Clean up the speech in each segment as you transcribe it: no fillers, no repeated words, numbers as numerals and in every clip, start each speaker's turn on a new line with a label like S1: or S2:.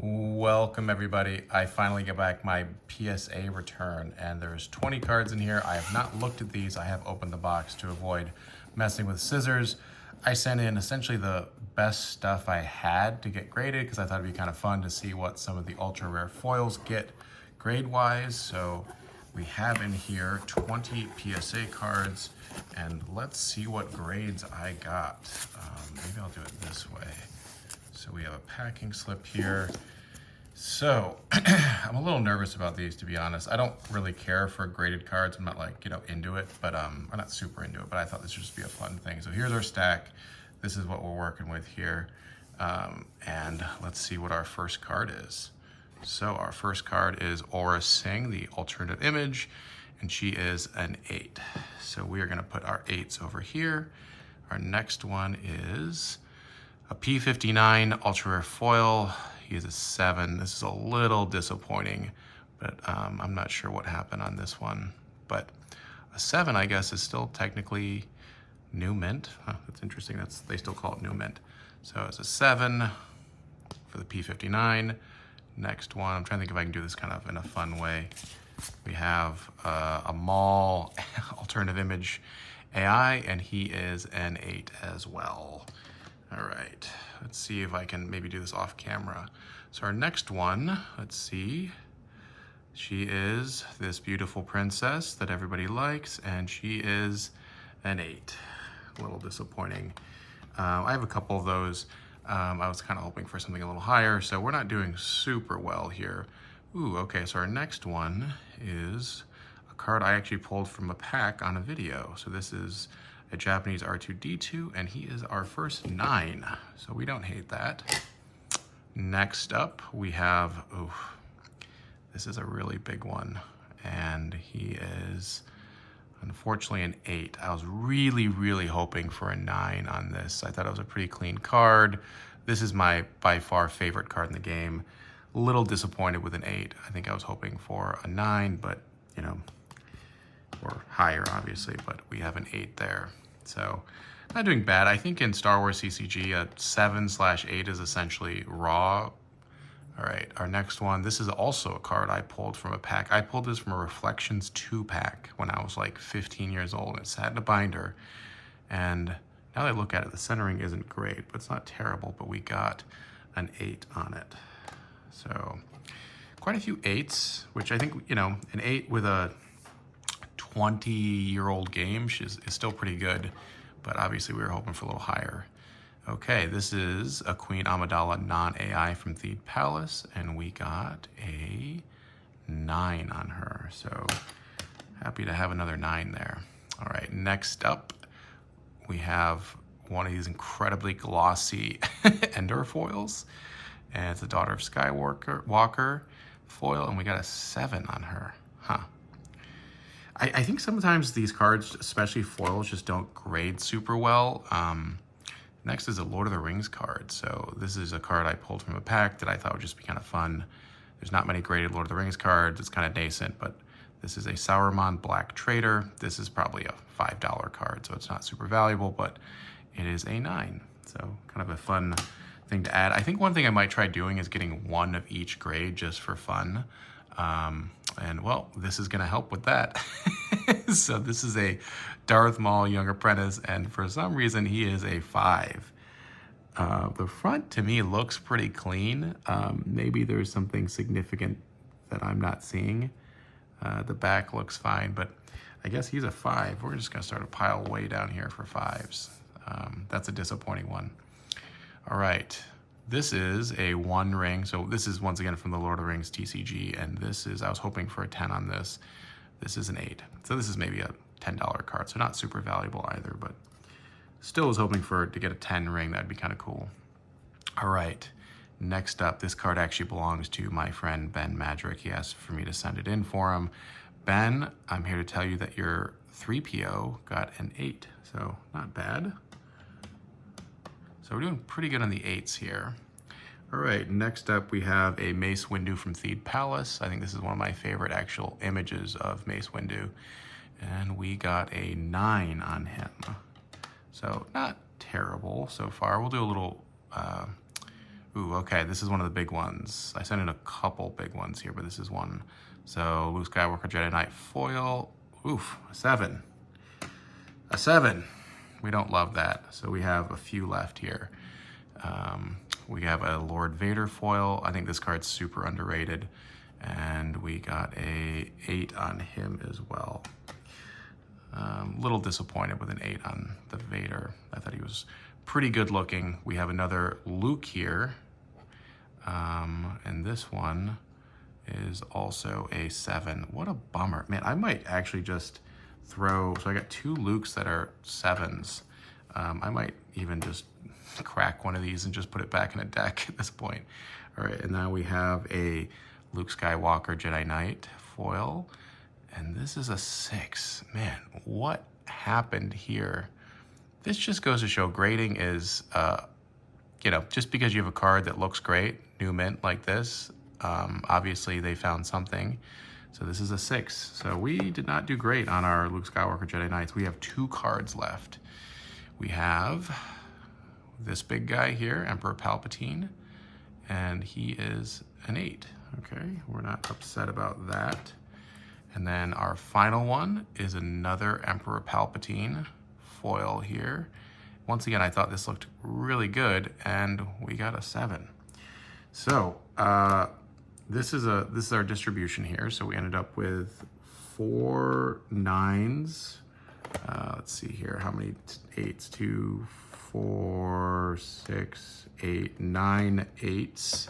S1: Welcome everybody. I finally get back my PSA return and there's 20 cards in here. I have not looked at these. I have opened the box to avoid messing with scissors. I sent in essentially the best stuff I had to get graded because I thought it'd be kind of fun to see what some of the ultra rare foils get grade wise. So we have in here 20 PSA cards and let's see what grades I got. Maybe I'll do it this way. So we have a packing slip here. So I'm a little nervous about these, to be honest. I don't really care for graded cards. I'm not like, into it, but I'm not super into it, but I thought this would just be a fun thing. So here's our stack. This is what we're working with here. And let's see what our first card is. So our first card is Aura Singh, the alternative image, and she is an 8. So we are gonna put our 8s over here. Our next one is a P59 ultra rare foil. He is a 7. This is a little disappointing, but I'm not sure what happened on this one. But a 7, I guess, is still technically new mint. Huh, that's interesting. They still call it new mint. So it's a 7 for the P59. Next one, I'm trying to think if I can do this kind of in a fun way. We have a mall alternative image AI, and he is an 8 as well. All right, let's see if I can maybe do this off camera. So our next one, let's see. She is this beautiful princess that everybody likes, and she is an 8. A little disappointing. I have a couple of those. I was kind of hoping for something a little higher, so we're not doing super well here. Ooh, okay, so our next one is a card I actually pulled from a pack on a video. So this is a Japanese R2-D2, and he is our first 9, so we don't hate that. Next up, we have, this is a really big one, and he is unfortunately an 8. I was really, really hoping for a 9 on this. I thought it was a pretty clean card. This is my, by far, favorite card in the game. A little disappointed with an 8. I think I was hoping for a 9, but, or higher, obviously, but we have an 8 there. So not doing bad. I think in Star Wars CCG, a 7/8 is essentially raw. All right, our next one. This is also a card I pulled from a pack. I pulled this from a Reflections 2 pack when I was like 15 years old. It sat in a binder. And now that I look at it, the centering isn't great, but it's not terrible, but we got an 8 on it. So quite a few 8s, which I think, an 8 with a 20-year-old game is still pretty good, but obviously we were hoping for a little higher. Okay, this is a Queen Amidala non-AI from Theed Palace, and we got a 9 on her. So happy to have another 9 there. All right, next up, we have one of these incredibly glossy Endor foils, and it's the Daughter of Skywalker foil, and we got a 7 on her. Huh. I think sometimes these cards, especially foils, just don't grade super well. Next is a Lord of the Rings card. So this is a card I pulled from a pack that I thought would just be kind of fun. There's not many graded Lord of the Rings cards. It's kind of nascent, but this is a Sauron Black Trader. This is probably a $5 card, so it's not super valuable, but it is a 9. So kind of a fun thing to add. I think one thing I might try doing is getting one of each grade just for fun. And well, this is gonna help with that. So this is a Darth Maul Young Apprentice, and for some reason he is a 5. The front to me looks pretty clean. Maybe there's something significant that I'm not seeing. The back looks fine, but I guess he's a 5. We're just gonna start a pile way down here for 5s. That's a disappointing one. All right. This is a 1 ring. So this is once again from the Lord of the Rings TCG. And this is, I was hoping for a 10 on this. This is an 8. So this is maybe a $10 card. So not super valuable either, but still was hoping to get a 10 ring. That'd be kind of cool. All right. Next up, this card actually belongs to my friend Ben Madrick. He asked for me to send it in for him. Ben, I'm here to tell you that your 3PO got an 8. So not bad. So we're doing pretty good on the 8s here. All right, next up we have a Mace Windu from Theed Palace. I think this is one of my favorite actual images of Mace Windu. And we got a 9 on him. So not terrible so far. We'll do a little Ooh, okay, this is one of the big ones. I sent in a couple big ones here, but this is one. So Luke Skywalker Jedi Knight foil. Oof, a 7. A 7. We don't love that. So we have a few left here. We have a Lord Vader foil. I think this card's super underrated. And we got a 8 on him as well. Little disappointed with an 8 on the Vader. I thought he was pretty good looking. We have another Luke here. And this one is also a 7. What a bummer. Man, I might actually just throw, so I got 2 Lukes that are 7s. I might even just crack one of these and just put it back in a deck at this point. All right, and now we have a Luke Skywalker Jedi Knight foil. And this is a 6. Man, what happened here? This just goes to show grading is, you know, just because you have a card that looks great, new mint like this, obviously they found something. So this is a 6. So we did not do great on our Luke Skywalker Jedi Knights. We have 2 cards left. We have this big guy here, Emperor Palpatine, and he is an 8. Okay, we're not upset about that. And then our final one is another Emperor Palpatine foil here. Once again, I thought this looked really good, and we got a 7. So this is our distribution here. So we ended up with 4 9s. Let's see here, how many 8s? 2, 4, 6, 8, 9 8s.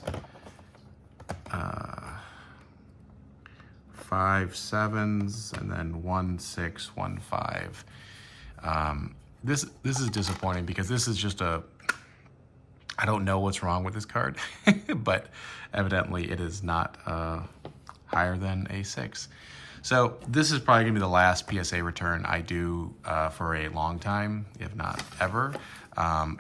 S1: 5 7s, and then 1 6, 1 5. This is disappointing because this is just a, I don't know what's wrong with this card, but evidently it is not higher than a 6. So this is probably gonna be the last PSA return I do for a long time, if not ever.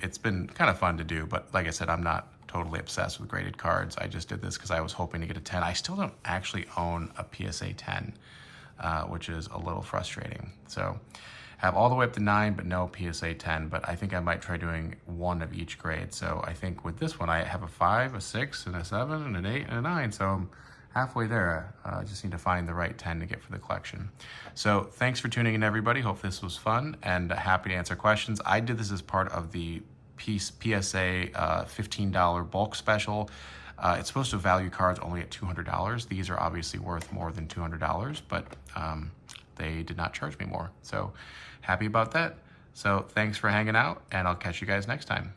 S1: It's been kind of fun to do, but like I said, I'm not totally obsessed with graded cards. I just did this because I was hoping to get a 10. I still don't actually own a PSA 10, which is a little frustrating. So have all the way up to 9, but no PSA 10, but I think I might try doing 1 of each grade. So I think with this one, I have a 5, a 6, and a 7, and an 8, and a 9. So I'm halfway there. I just need to find the right 10 to get for the collection. So thanks for tuning in, everybody. Hope this was fun, and happy to answer questions. I did this as part of the PSA $15 bulk special. It's supposed to value cards only at $200. These are obviously worth more than $200, but they did not charge me more. So happy about that. So thanks for hanging out, and I'll catch you guys next time.